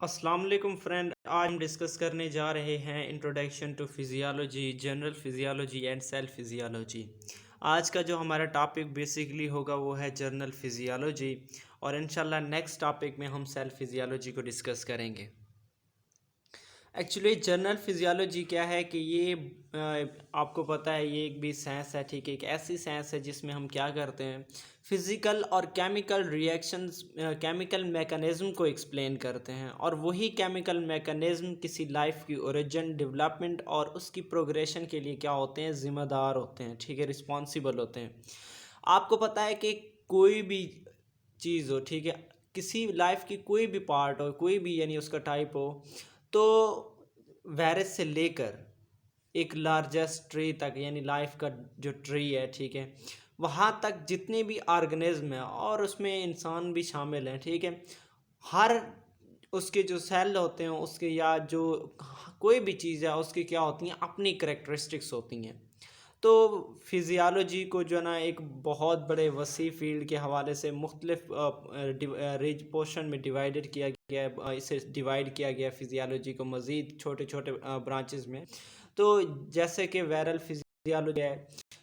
अस्सलाम वालेकुम फ्रेंड। आज हम डिस्कस करने जा रहे हैं introduction to physiology, general physiology and cell physiology. आज का जो हमारा टॉपिक बेसिकली होगा वो है जनरल फिजियोलॉजी, और इंशाल्लाह नेक्स्ट टॉपिक में हम सेल फिजियोलॉजी को डिस्कस करेंगे। एक्चुअली जनरल फिजियोलॉजी क्या है कि ये आपको पता है ये एक भी साइंस है, ठीक है। एक ऐसी साइंस है जिसमें हम क्या करते हैं, फिज़िकल और केमिकल रिएक्शंस, केमिकल मैकेनिज़्म को एक्सप्लेन करते हैं, और वही केमिकल मैकेनिज़्म किसी लाइफ की ओरिजिन, डेवलपमेंट और उसकी प्रोग्रेशन के लिए क्या होते हैं, ज़िम्मेदार होते हैं, ठीक है, रिस्पॉन्सिबल होते हैं। आपको पता है कि कोई भी चीज़ हो, ठीक है, किसी लाइफ की कोई भी पार्ट हो, कोई भी यानी उसका टाइप हो, तो वायरस से लेकर एक लार्जेस्ट ट्री तक, यानी लाइफ का जो ट्री है, ठीक है, वहाँ तक जितने भी ऑर्गेनिज्म हैं और उसमें इंसान भी शामिल हैं, ठीक है, हर उसके जो सेल होते हैं उसके, या जो कोई भी चीज़ है उसकी क्या होती हैं, अपनी करेक्टरिस्टिक्स होती हैं। तो फिजियोलॉजी को जो है ना एक बहुत बड़े वसी फील्ड के हवाले से मुख्तलिफ रिज पोर्शन में डिवाइडेड किया गया है। इसे डिवाइड किया गया है फिजियोलॉजी को मज़ीद छोटे छोटे ब्रांचेस में। तो जैसे कि वायरल फिजियोलॉजी है,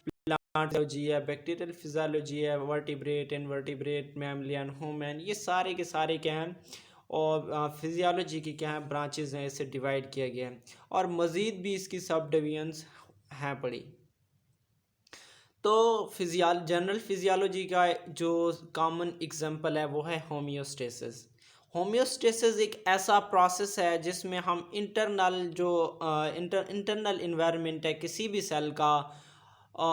प्लांट फिजियोलॉजी है, बैक्टीरियल फिजियोलॉजी है, वर्टिब्रेट, इनवर्टिब्रेट, मैमलियन, ह्यूमन, ये सारे के सारे क्या हैं, और फिजियोलॉजी की क्या है, ब्रांचेस हैं, इसे डिवाइड किया गया है, और मज़ीद भी इसकी सब डिवीजन्स हैं पड़ी। तो जनरल फिजियोलॉजी का जो कॉमन एग्जांपल है वो है होमियोस्टेसिस। होमियोस्टेसिस एक ऐसा प्रोसेस है जिसमें हम इंटरनल जो इंटरनल इन्वायरमेंट है किसी भी सेल का,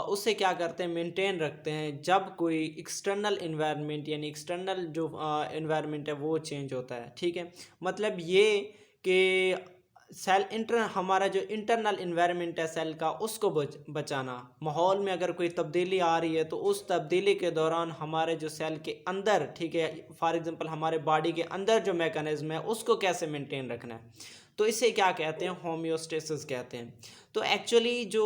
उसे क्या करते हैं, मेंटेन रखते हैं जब कोई एक्सटर्नल इन्वायरमेंट, यानी एक्सटर्नल जो इन्वायरमेंट है वो चेंज होता है, ठीक है। मतलब ये कि हमारा जो इंटरनल इन्वायरमेंट है सेल का, उसको बचाना। माहौल में अगर कोई तब्दीली आ रही है तो उस तब्दीली के दौरान हमारे जो सेल के अंदर, ठीक है, फॉर एग्जांपल हमारे बॉडी के अंदर जो मैकेनिज्म है उसको कैसे मेंटेन रखना है, तो इसे क्या कहते हैं, होमियोस्टेसिस कहते हैं। तो एक्चुअली जो,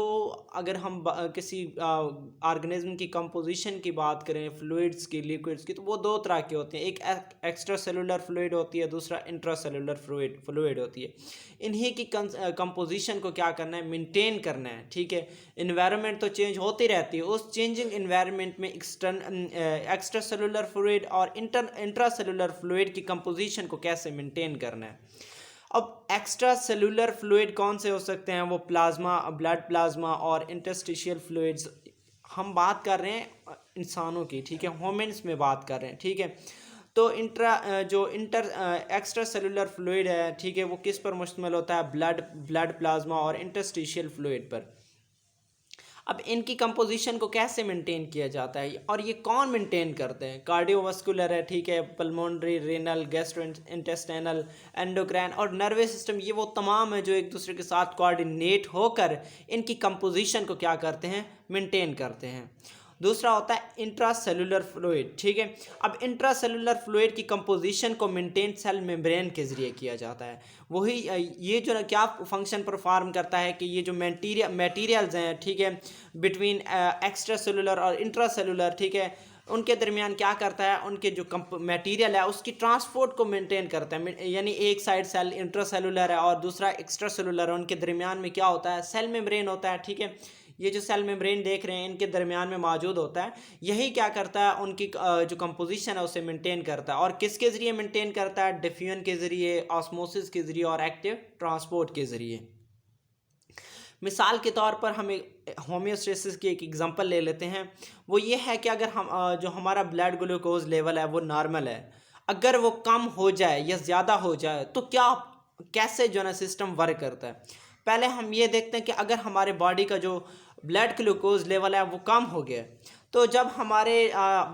अगर हम किसी ऑर्गेनिज्म की कंपोजिशन की बात करें, फ्लूइड्स की, लिक्विड्स की, तो वो दो तरह की होती हैं। एक एक्स्ट्रा सेलुलर फ्लूइड होती है, दूसरा इंट्रा सेलुलर फ्लूइड होती है। इन्हीं की कंपोजिशन को क्या करना है, मेंटेन करना है, ठीक है। इन्वायरमेंट तो चेंज होती रहती है, उस चेंजिंग इन्वायरमेंट में एक्स्ट्रा सेलुलर फ्लूइड और इंट्रा सेलुलर फ्लूइड की कंपोजिशन को कैसे मेंटेन करना है। अब एक्स्ट्रा सेलुलर फ्लूइड कौन से हो सकते हैं, वो प्लाज्मा, ब्लड प्लाज्मा और इंटरस्टिशियल फ्लूइड्स। हम बात कर रहे हैं इंसानों की, ठीक है, ह्यूमन्स में बात कर रहे हैं, ठीक है। तो जो एक्स्ट्रा सेलुलर फ्लूइड है, ठीक है, वो किस पर मुश्तमिल होता है, ब्लड प्लाज्मा और इंटरस्टिशियल फ्लूइड पर। अब इनकी कंपोजिशन को कैसे मेंटेन किया जाता है, और ये कौन मेंटेन करते हैं, कार्डियोवास्कुलर है, ठीक है, pulmonary, renal, gastro intestinal, endocrine और नर्वस सिस्टम, ये वो तमाम है जो एक दूसरे के साथ कोऑर्डिनेट होकर इनकी कंपोजिशन को क्या करते हैं, मेंटेन करते हैं। दूसरा होता है इंट्रासेलुलर फ्लूइड, ठीक है। अब इंट्रासेलुलर फ्लूइड की कंपोजिशन को मेंटेन सेल मेम्ब्रेन के ज़रिए किया जाता है। वही ये जो क्या फंक्शन परफॉर्म करता है कि ये जो मटेरियल्स हैं, ठीक है, बिटवीन एक्स्ट्रा सेलुलर और इंट्रा सेलुलर, ठीक है, उनके दरमियान क्या करता है, उनके जो मटेरियल है उसकी ट्रांसपोर्ट को मेंटेन करता है। यानी एक साइड सेल इंट्रा सेलुलर है और दूसरा एक्स्ट्रा सेलुलर है, उनके दरमियान में क्या होता है, सेल मेम्ब्रेन होता है, ठीक है। ये जो सेल मेम्ब्रेन देख रहे हैं इनके दरमियान में मौजूद होता है, यही क्या करता है, उनकी जो कंपोजिशन है उसे मेंटेन करता है। और किसके ज़रिए मेंटेन करता है, डिफ्यूजन के ज़रिए, ऑस्मोसिस के ज़रिए और एक्टिव ट्रांसपोर्ट के ज़रिए। मिसाल के तौर पर हम होमियोस्टेसिस की एक एग्जांपल ले लेते हैं। वो ये है कि अगर हम जो हमारा ब्लड ग्लूकोज लेवल है वो नॉर्मल है, अगर वो कम हो जाए या ज़्यादा हो जाए तो क्या, कैसे जो है ना सिस्टम वर्क करता है। पहले हम ये देखते हैं कि अगर हमारे बॉडी का जो ब्लड ग्लूकोज लेवल है वो कम हो गया, तो जब हमारे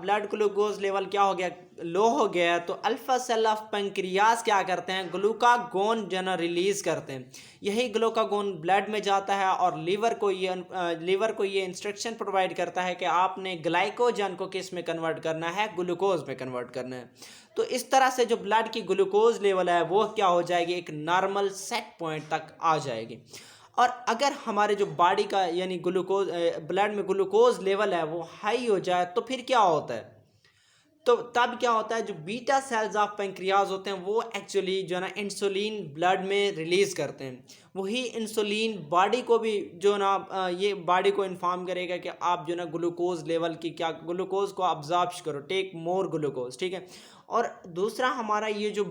ब्लड ग्लूकोज लेवल क्या हो गया, लो हो गया, तो अल्फा सेल ऑफ पेंक्रियाज क्या करते हैं, ग्लूकागोन जो है रिलीज करते हैं। यही ग्लूकागोन ब्लड में जाता है और लीवर को ये इंस्ट्रक्शन प्रोवाइड करता है कि आपने ग्लाइकोजन को किस में कन्वर्ट करना है, ग्लूकोज में कन्वर्ट करना है। तो इस तरह से जो ब्लड की ग्लूकोज लेवल है वो क्या हो जाएगी, एक नॉर्मल सेट पॉइंट तक आ जाएगी। और अगर हमारे जो बॉडी का यानी ब्लड में ग्लूकोज लेवल है वो हाई हो जाए तो फिर क्या होता है, तो तब क्या होता है, जो बीटा सेल्स ऑफ पेंक्रियाज होते हैं वो एक्चुअली जो है ना इंसुलिन ब्लड में रिलीज़ करते हैं। वही इंसुलिन बॉडी को भी जो ना ये बॉडी को इन्फॉर्म करेगा कि आप जो ना ग्लूकोज लेवल की क्या, ग्लूकोज को अब्जॉर्ब करो, टेक मोर ग्लूकोज, ठीक है। और दूसरा हमारा ये जो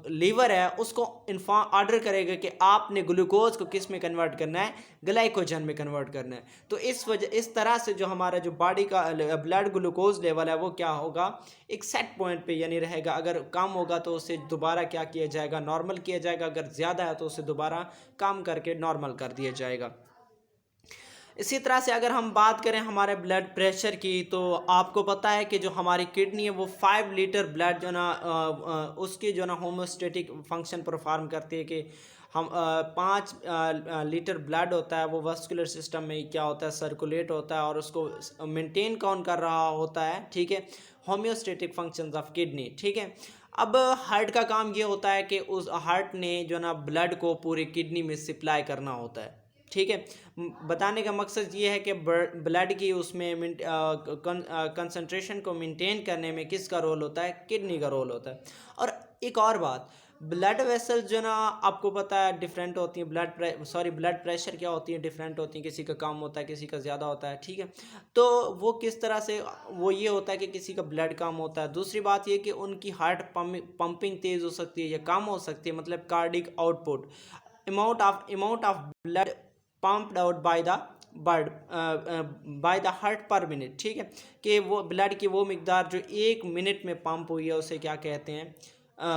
लीवर है उसको इन्फॉर्म ऑर्डर करेगा कि आपने ग्लूकोज को किस में कन्वर्ट करना है, ग्लाइकोजन में कन्वर्ट करना है। तो इस तरह से जो हमारा जो बॉडी का ब्लड ग्लूकोज लेवल है वो क्या होगा, एक सेट पॉइंट पे यानी रहेगा। अगर कम होगा तो उसे दोबारा क्या किया जाएगा, नॉर्मल किया जाएगा। अगर ज़्यादा है तो उसे दोबारा कम करके नॉर्मल कर दिया जाएगा। इसी तरह से अगर हम बात करें हमारे ब्लड प्रेशर की, तो आपको पता है कि जो हमारी किडनी है वो 5 लीटर ब्लड जो ना उसकी जो ना होमोस्टेटिक फंक्शन परफॉर्म करती है कि हम 5 लीटर ब्लड होता है वो वास्कुलर सिस्टम में क्या होता है, सर्कुलेट होता है और उसको मेंटेन कौन कर रहा होता है, ठीक है, होम्योस्टेटिक फंक्शंस ऑफ किडनी, ठीक है। अब हार्ट का काम ये होता है कि उस हार्ट ने जो ना ब्लड को पूरी किडनी में सप्लाई करना होता है, ठीक है। बताने का मकसद ये है कि ब्लड की उसमें कंसंट्रेशन को मेंटेन करने में किसका रोल होता है, किडनी का रोल होता है। और एक और बात, ब्लड वेसल्स जो ना आपको पता है डिफरेंट होती हैं, ब्लड प्रेशर क्या होती है, डिफरेंट होती हैं, किसी का कम होता है किसी का ज़्यादा होता है, ठीक है। तो वो किस तरह से, वो ये होता है कि किसी का ब्लड कम होता है। दूसरी बात ये कि उनकी हार्ट पंपिंग तेज़ हो सकती है या कम हो सकती है, मतलब cardiac output, amount of blood pumped out by the bird by the heart पर मिनट, ठीक है, कि वो ब्लड की वो मिकदार जो 1 मिनट में पंप हुई है उसे क्या कहते हैं,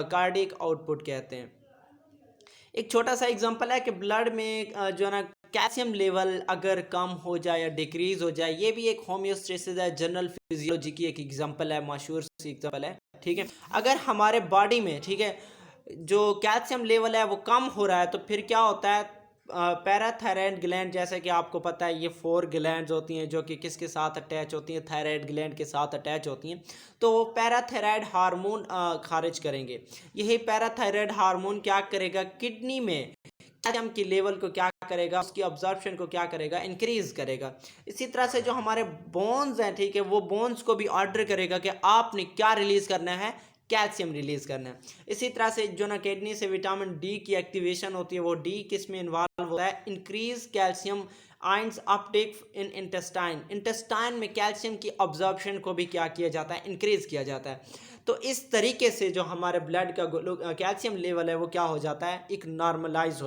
कार्डिक आउटपुट कहते हैं। एक छोटा सा एग्जांपल है कि ब्लड में जो है ना कैल्शियम लेवल अगर कम हो जाए या डिक्रीज हो जाए, ये भी एक होम्योस्टेसिस है, जनरल फिजियोलॉजी की एक एग्जांपल है, मशहूर सी एग्जांपल है, ठीक है। अगर हमारे बॉडी में, ठीक है, जो कैल्शियम लेवल है वो कम हो रहा है तो फिर क्या होता है, पैराथायराइड ग्लैंड, जैसे कि आपको पता है ये 4 ग्लैंड्स होती हैं जो कि किसके साथ अटैच होती हैं, थायराइड ग्लैंड के साथ अटैच होती हैं। तो वो पैराथायराइड हार्मोन खारिज करेंगे। यही पैराथायराइड हार्मोन क्या करेगा, किडनी में कैल्शियम की लेवल को क्या करेगा, उसकी अब्जॉर्प्शन को क्या करेगा, इंक्रीज करेगा। इसी तरह से जो हमारे बोन्स हैं, ठीक है, वो बोन्स को भी ऑर्डर करेगा कि आपने क्या रिलीज करना है, कैल्शियम रिलीज करना है। इसी तरह से जो ना किडनी से विटामिन डी की एक्टिवेशन होती है, वो डी किस में इन्वॉल्व होता है, इंक्रीज कैल्शियम आयंस अपटेक इन इंटेस्टाइन में कैल्शियम की अब्जॉर्प्शन को भी क्या किया जाता है, इंक्रीज किया जाता है। तो इस तरीके से जो हमारे ब्लड का कैल्शियम लेवल है वो क्या हो जाता है, एक नॉर्मलाइज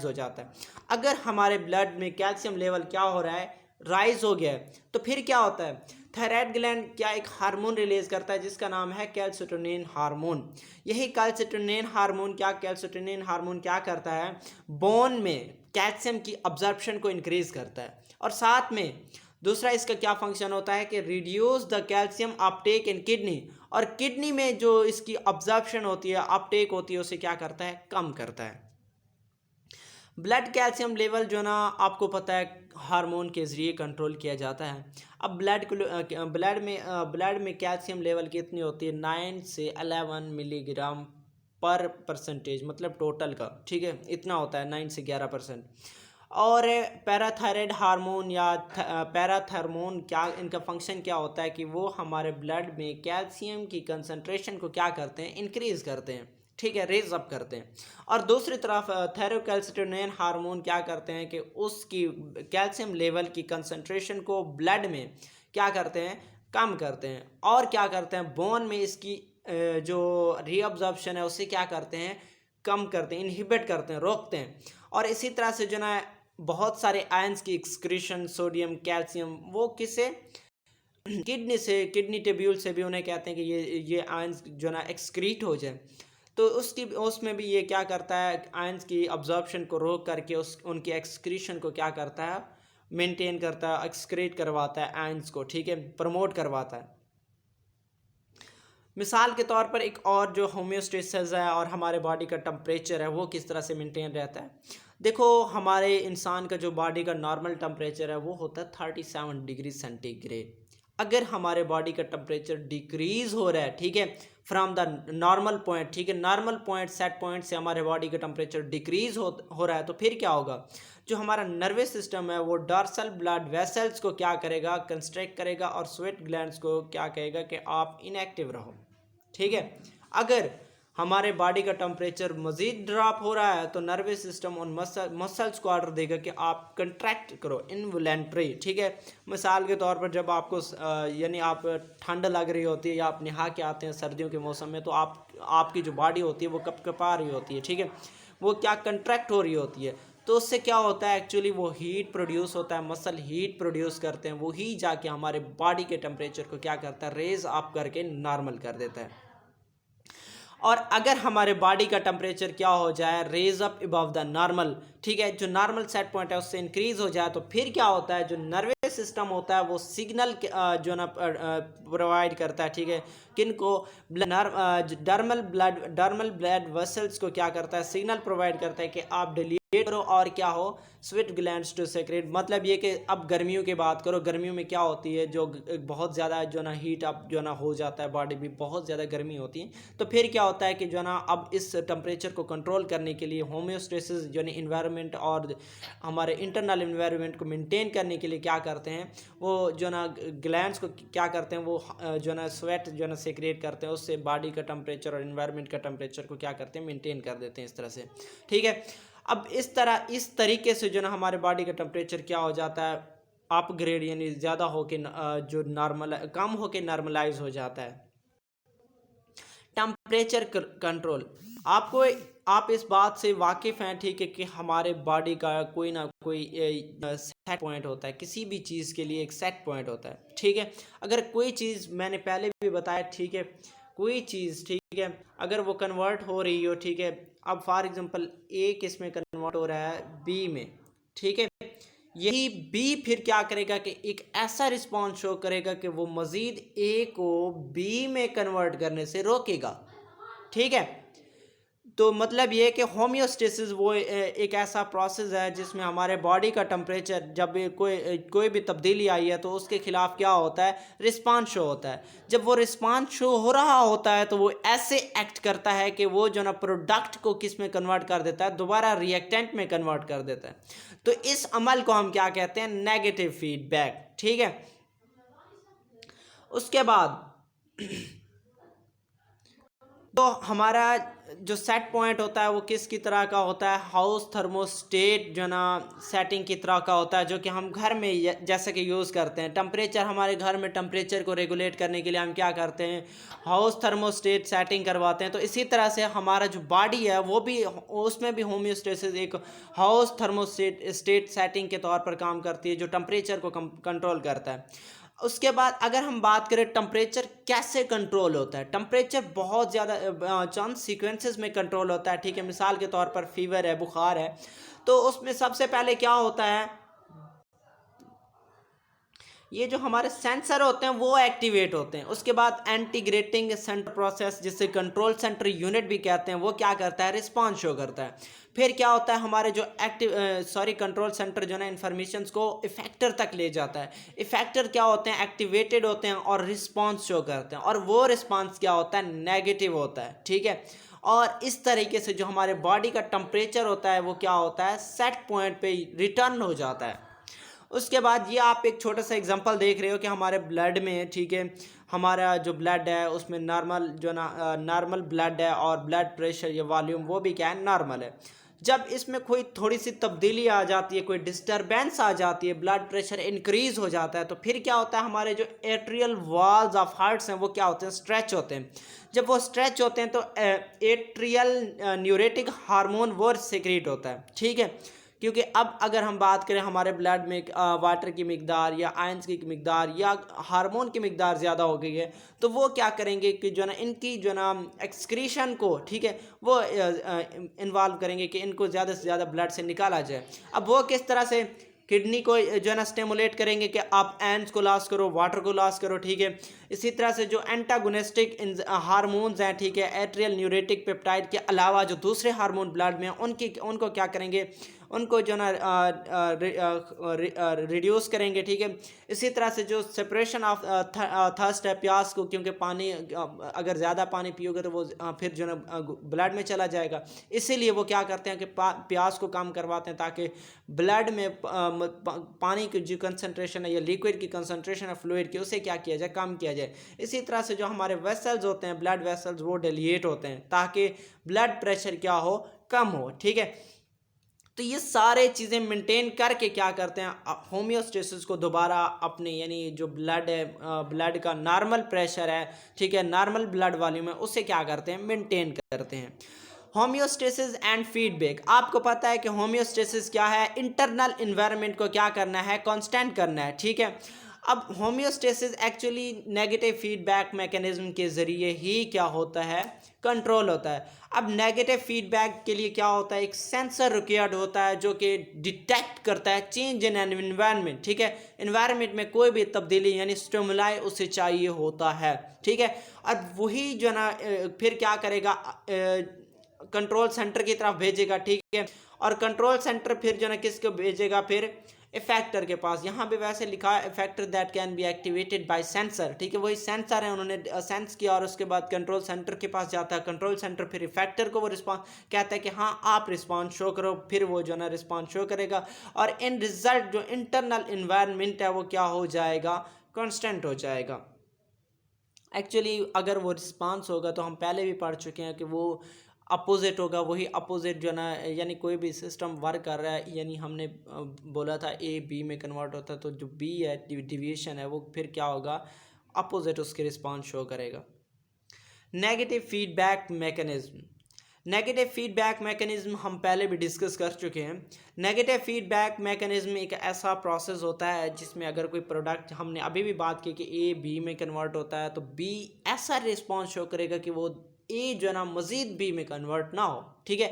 हो जाता है। अगर हमारे ब्लड में कैल्शियम लेवल क्या हो रहा है, राइज हो गया है, तो फिर क्या होता है, थायराइड ग्लैंड क्या एक हार्मोन रिलीज करता है जिसका नाम है कैल्सिटोनिन हार्मोन। यही कैल्सिटोनिन हार्मोन क्या करता है, बोन में कैल्शियम की अब्जॉर्प्शन को इंक्रीज करता है। और साथ में दूसरा इसका क्या फंक्शन होता है कि reduce the calcium Uptake in kidney, और किडनी में जो इसकी अब्जॉर्प्शन होती है, अपटेक होती है, उसे क्या करता है, कम करता है। ब्लड कैल्शियम लेवल जो ना आपको पता है हार्मोन के ज़रिए कंट्रोल किया जाता है। अब ब्लड में कैल्शियम लेवल कितनी होती है, 9 से 11 मिलीग्राम पर परसेंटेज, मतलब टोटल का, ठीक है, इतना होता है, 9 से 11%। और पैराथायराइड हार्मोन या पैराथार्मोन क्या, इनका फंक्शन क्या होता है कि वो हमारे ब्लड में कैल्शियम की कंसंट्रेशन को क्या करते हैं, इंक्रीज़ करते हैं, ठीक है, रेज अप करते हैं। और दूसरी तरफ थायरोकैल्सिटोनिन हार्मोन क्या करते हैं कि उसकी कैल्शियम लेवल की कंसंट्रेशन को ब्लड में क्या करते हैं, कम करते हैं। और क्या करते हैं, बोन में इसकी जो रीअब्जॉर्प्शन है उसे क्या करते हैं, कम करते हैं, इनहिबिट करते हैं, रोकते हैं। और इसी तरह से जो ना बहुत सारे आयंस की एक्सक्रीशन, सोडियम, कैल्शियम, वो किसे, किडनी ट्यूब्यूल से भी उन्हें कहते हैं कि ये आयंस जो ना एक्सक्रीट हो जाए, तो उसमें भी ये क्या करता है, आयंस की अब्जॉर्प्शन को रोक करके उनकी एक्सक्रीशन को क्या करता है, मेंटेन करता है, एक्सक्रीट करवाता है आयंस को, ठीक है, प्रमोट करवाता है। मिसाल के तौर पर एक और जो होम्योस्टेसिस है और हमारे बॉडी का टेम्परेचर है वो किस तरह से मेंटेन रहता है। देखो हमारे इंसान का जो बॉडी का नॉर्मल टेम्परेचर है वो होता है 37 डिग्री सेंटीग्रेड। अगर हमारे बॉडी का टेम्परेचर डिक्रीज़ हो रहा है, ठीक है, फ्रॉम द नॉर्मल पॉइंट, ठीक है, नॉर्मल पॉइंट सेट पॉइंट से हमारे बॉडी का टेम्परेचर डिक्रीज हो रहा है, तो फिर क्या होगा, जो हमारा नर्वस सिस्टम है वो डॉर्सल ब्लड वेसल्स को क्या करेगा, कंस्ट्रक्ट करेगा, और स्वेट ग्लैंड्स को क्या कहेगा कि आप इनएक्टिव रहो, ठीक है। अगर हमारे बॉडी का टेम्परेचर मज़ीद ड्रॉप हो रहा है तो नर्वस सिस्टम उन मसल्स को ऑर्डर देगा कि आप कंट्रैक्ट करो, इनवॉलेंट्री, ठीक है। मिसाल के तौर पर जब आपको यानी आप ठंड लग रही होती है या आप नहा के आते हैं सर्दियों के मौसम में, तो आपकी जो बॉडी होती है वो कपकपा रही होती है, ठीक है, वो क्या कंट्रैक्ट हो रही होती है, तो उससे क्या होता है, एक्चुअली वो हीट प्रोड्यूस होता है, मसल हीट प्रोड्यूस करते हैं, वो ही जाके हमारे बॉडी के टेम्परेचर को क्या करता है, रेज अप करके नॉर्मल कर देता है। और अगर हमारे बॉडी का टेम्परेचर क्या हो जाए, raise up above the normal, ठीक है, जो नॉर्मल सेट पॉइंट है उससे इंक्रीज हो जाए, तो फिर क्या होता है, जो नर्वस सिस्टम होता है वो सिग्नल जो ना प्रोवाइड करता है, ठीक है, किनको, डर्मल ब्लड वेसल्स को क्या करता है, सिग्नल प्रोवाइड करता है कि आप डिलीट करो और क्या हो, स्वेट ग्लैंड्स टू सेक्रेट। मतलब ये कि अब गर्मियों की बात करो, गर्मियों में क्या होती है, जो बहुत ज़्यादा जो ना हीट अप जो ना हो जाता है, बॉडी भी बहुत ज़्यादा गर्मी होती है, तो फिर क्या होता है कि जो ना अब इस टेम्परेचर को कंट्रोल करने के लिए होम्योस्टेसिस जो ना इन्वायरमेंट और हमारे इंटरनल इन्वायरमेंट को मेंटेन करने के लिए क्या करते हैं, वो जो ना ग्लैंड्स को क्या करते हैं, वो जो ना स्वेट जो ना सेक्रेट करते हैं, उससे बॉडी का टेम्परेचर और इन्वायरमेंट का टेम्परेचर को क्या करते हैं, मेंटेन कर देते हैं इस तरह से, ठीक है। अब इस तरीके से जो ना हमारे बॉडी का टेम्परेचर क्या हो जाता है, अपग्रेड यानी ज़्यादा होके जो नॉर्मल कम होके नॉर्मलाइज हो जाता है। टेम्परेचर कंट्रोल, आप इस बात से वाकिफ़ हैं, ठीक है, कि हमारे बॉडी का कोई ना कोई सेट पॉइंट होता है, किसी भी चीज़ के लिए एक सेट पॉइंट होता है, ठीक है। अगर कोई चीज़, मैंने पहले भी बताया, ठीक है, कोई चीज़, ठीक है, अगर वो कन्वर्ट हो रही हो, ठीक है, अब फॉर एग्जांपल ए किस में कन्वर्ट हो रहा है, बी में, ठीक है, यही बी फिर क्या करेगा कि एक ऐसा रिस्पॉन्स शो करेगा कि वो मज़ीद ए को बी में कन्वर्ट करने से रोकेगा, ठीक है। तो मतलब ये कि होम्योस्टेसिस वो एक ऐसा प्रोसेस है जिसमें हमारे बॉडी का टेम्परेचर जब कोई भी तब्दीली आई है तो उसके खिलाफ क्या होता है, रिस्पांस शो होता है। जब वो रिस्पांस शो हो रहा होता है तो वो ऐसे एक्ट करता है कि वो जो ना प्रोडक्ट को किस में कन्वर्ट कर देता है, दोबारा रिएक्टेंट में कन्वर्ट कर देता है। तो इस अमल को हम क्या कहते हैं, नेगेटिव फीडबैक, ठीक है। उसके बाद तो हमारा जो सेट पॉइंट होता है वो किसकी तरह का होता है, हाउस थर्मोस्टेट जो ना सेटिंग की तरह का होता है, जो कि हम घर में जैसे कि यूज़ करते हैं। टेम्परेचर, हमारे घर में टेम्परेचर को रेगुलेट करने के लिए हम क्या करते हैं, हाउस थर्मोस्टेट सेटिंग करवाते हैं। तो इसी तरह से हमारा जो बॉडी है वो भी, उसमें भी होम्योस्टेसिस एक हाउस थर्मोस्टेट सेटिंग के तौर पर काम करती है, जो टेम्परेचर को कंट्रोल करता है। उसके बाद अगर हम बात करें टेम्परेचर कैसे कंट्रोल होता है, टेम्परेचर बहुत ज़्यादा चंद सीक्वेंसेस में कंट्रोल होता है, ठीक है। मिसाल के तौर पर फीवर है, बुखार है, तो उसमें सबसे पहले क्या होता है, ये जो हमारे सेंसर होते हैं वो एक्टिवेट होते हैं। उसके बाद इंटीग्रेटिंग सेंटर प्रोसेस, जिसे कंट्रोल सेंटर यूनिट भी कहते हैं, वो क्या करता है, रिस्पांस शो करता है। फिर क्या होता है, हमारे जो कंट्रोल सेंटर जो ना इन्फॉर्मेशन को इफेक्टर तक ले जाता है। इफेक्टर क्या होते हैं, एक्टिवेटेड होते हैं और रिस्पांस शो करते हैं, और वो रिस्पांस क्या होता है, नेगेटिव होता है, ठीक है। और इस तरीके से जो हमारे बॉडी का टेम्परेचर होता है वो क्या होता है, सेट पॉइंट पे रिटर्न हो जाता है। उसके बाद ये आप एक छोटा सा एग्जांपल देख रहे हो कि हमारे ब्लड में, ठीक है, हमारा जो ब्लड है उसमें नॉर्मल जो ना नॉर्मल ब्लड है, और ब्लड प्रेशर या वॉल्यूम वो भी क्या है, नॉर्मल है। जब इसमें कोई थोड़ी सी तब्दीली आ जाती है, कोई डिस्टरबेंस आ जाती है, ब्लड प्रेशर इंक्रीज हो जाता है, तो फिर क्या होता है, हमारे जो एट्रियल वॉल्स ऑफ हार्ट्स हैं वो क्या होते हैं, स्ट्रेच होते हैं। जब वो स्ट्रेच होते हैं तो एट्रियल न्यूरेटिक हार्मोन वो सेक्रेट होता है, ठीक है। क्योंकि अब अगर हम बात करें हमारे ब्लड में वाटर की मिकदार या आयंस की मिकदार या हार्मोन की मिकदार ज़्यादा हो गई है, तो वो क्या करेंगे कि जो ना इनकी जो ना एक्सक्रीशन को, ठीक है, वो इन्वॉल्व करेंगे कि इनको ज़्यादा से ज़्यादा ब्लड से निकाला जाए। अब वो किस तरह से, किडनी को जो है ना स्टिमुलेट करेंगे कि आप एंड्स को लॉस करो, वाटर को लॉस करो, ठीक है। इसी तरह से जो एंटागोनिस्टिक हार्मोन्स हैं, ठीक है, एट्रियल न्यूरेटिक पेप्टाइड के अलावा जो दूसरे हार्मोन ब्लड में उनको क्या करेंगे, उनको जो ना रिड्यूस करेंगे, ठीक है। इसी तरह से जो सेपरेशन ऑफ थर्स्ट है, प्यास को, क्योंकि पानी अगर ज़्यादा पानी पियोगे तो वो फिर जो ना ब्लड में चला जाएगा, इसीलिए वो क्या करते हैं कि प्यास को कम करवाते हैं ताकि ब्लड में पानी की जो कंसनट्रेशन है या लिक्विड की कंसनट्रेशन है फ्लूइड की, उसे क्या किया जाए, कम किया जाए। इसी तरह से जो हमारे वेसल्स होते हैं, ब्लड वेसल्स, वो डिलेट होते हैं ताकि ब्लड प्रेशर क्या हो, कम हो, ठीक है। तो ये सारे चीज़ें मेंटेन करके क्या करते हैं, होम्योस्टेसिस को दोबारा अपने यानी जो ब्लड है, ब्लड का नॉर्मल प्रेशर है, ठीक है, नॉर्मल ब्लड वॉल्यूम है, उससे क्या करते हैं, मेंटेन करते हैं। होम्योस्टेसिस एंड फीडबैक, आपको पता है कि होम्योस्टेसिस क्या है, इंटरनल इन्वायरमेंट को क्या करना है, कांस्टेंट करना है, ठीक है। अब homeostasis actually negative feedback mechanism के ज़रिए ही क्या होता है, कंट्रोल होता है। अब नेगेटिव फीडबैक के लिए क्या होता है, एक सेंसर रिक्वायर्ड होता है जो कि डिटेक्ट करता है चेंज इन एन एनवायरनमेंट, ठीक है। एनवायरनमेंट में कोई भी तब्दीली यानी स्टिमुलाई उसे चाहिए होता है, ठीक है। और वही जो ना फिर क्या करेगा, कंट्रोल सेंटर की तरफ भेजेगा, ठीक है। और कंट्रोल सेंटर फिर जो ना किसको भेजेगा, फिर इफेक्टर के पास। यहाँ पे वैसे लिखा है effector that can be activated by sensor, ठीक है। वही सेंसर है, उन्होंने सेंस किया और उसके बाद कंट्रोल सेंटर के पास जाता है। कंट्रोल सेंटर फिर इफेक्टर को वो रिस्पॉन्स कहता है कि हाँ आप रिस्पॉन्स शो करो, फिर वो जो ना रिस्पॉन्स शो करेगा और इन रिजल्ट जो इंटरनल इन्वायरमेंट है वो क्या हो जाएगा, कॉन्स्टेंट हो जाएगा। एक्चुअली अगर वो रिस्पॉन्स होगा तो हम पहले भी पढ़ चुके हैं कि वो अपोजिट होगा, वही अपोजिट जो ना यानी कोई भी सिस्टम वर्क कर रहा है, यानी हमने बोला था ए बी में कन्वर्ट होता है, तो जो बी है डिविएशन है वो फिर क्या होगा, अपोजिट उसके रिस्पॉन्स शो करेगा। Negative feedback mechanism, negative feedback mechanism हम पहले भी डिस्कस कर चुके हैं। नेगेटिव फीडबैक मैकेनिज्म एक ऐसा प्रोसेस होता है जिसमें अगर कोई प्रोडक्ट, हमने अभी भी बात की कि ए बी में कन्वर्ट होता है, तो बी ऐसा रिस्पॉन्स शो करेगा कि वो ए जो है ना मज़ीद बी में कन्वर्ट ना हो, ठीक है।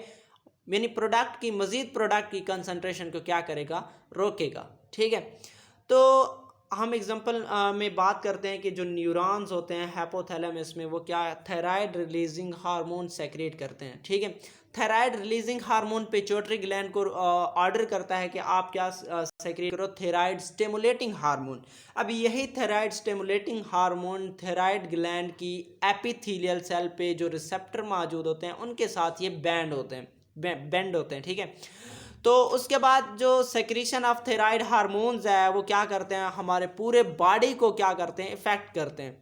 यानी प्रोडक्ट की मज़ीद प्रोडक्ट की कंसंट्रेशन को क्या करेगा, रोकेगा, ठीक है। तो हम एग्जांपल में बात करते हैं कि जो न्यूरॉन्स होते हैं हाइपोथैलेमस में, वो क्या थायराइड रिलीजिंग हार्मोन सेक्रेट करते हैं, ठीक है। Thyroid releasing hormone pituitary gland को ऑर्डर करता है कि आप क्या सेक्रेट करो, थायराइड स्टिमुलेटिंग हार्मोन। अब यही thyroid stimulating hormone thyroid gland की एपिथेलियल सेल पे जो रिसेप्टर मौजूद होते हैं उनके साथ ये बेंड होते हैं, ठीक है। तो उसके बाद जो सेक्रीशन ऑफ थायराइड हार्मोन्स है वो क्या करते हैं, हमारे पूरे बॉडी को क्या करते हैं, इफेक्ट करते हैं।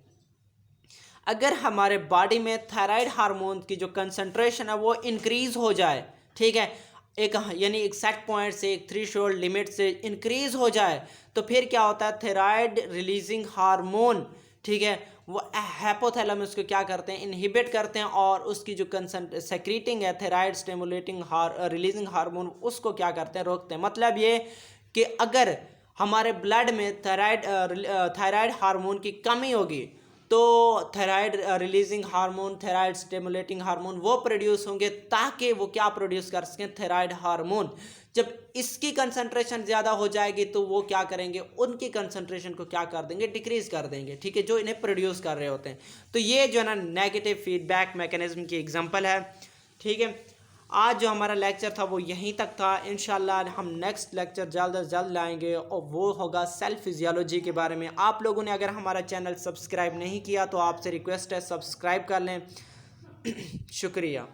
अगर हमारे बॉडी में थायराइड हार्मोन की जो कंसंट्रेशन है वो इंक्रीज हो जाए, ठीक है, एक यानी एक सेट पॉइंट से, एक थ्रेशोल्ड लिमिट से इंक्रीज हो जाए, तो फिर क्या होता है, थायराइड रिलीजिंग हार्मोन, ठीक है, वो हाइपोथैलेमस को क्या करते हैं, इनहिबिट करते हैं और उसकी जो सेक्रेटिंग है थायराइड स्टिमुलेटिंग रिलीजिंग हार्मोन, उसको क्या करते हैं, रोकते हैं। मतलब ये कि अगर हमारे ब्लड में थायराइड हार्मोन की कमी होगी तो thyroid releasing hormone, thyroid stimulating hormone वो प्रोड्यूस होंगे ताकि वो क्या प्रोड्यूस कर सकें, थायराइड हार्मोन। जब इसकी कंसंट्रेशन ज़्यादा हो जाएगी तो वो क्या करेंगे, उनकी कंसंट्रेशन को क्या कर देंगे, डिक्रीज कर देंगे, ठीक है, जो इन्हें प्रोड्यूस कर रहे होते हैं। तो ये जो है ना नेगेटिव फीडबैक मैकेनिज्म की एग्जांपल है, ठीक है। आज जो हमारा लेक्चर था वो यहीं तक था। इंशाल्लाह हम नेक्स्ट लेक्चर जल्द अज जल्द लाएंगे और वो होगा सेल फिजियोलॉजी के बारे में। आप लोगों ने अगर हमारा चैनल सब्सक्राइब नहीं किया तो आपसे रिक्वेस्ट है सब्सक्राइब कर लें। शुक्रिया।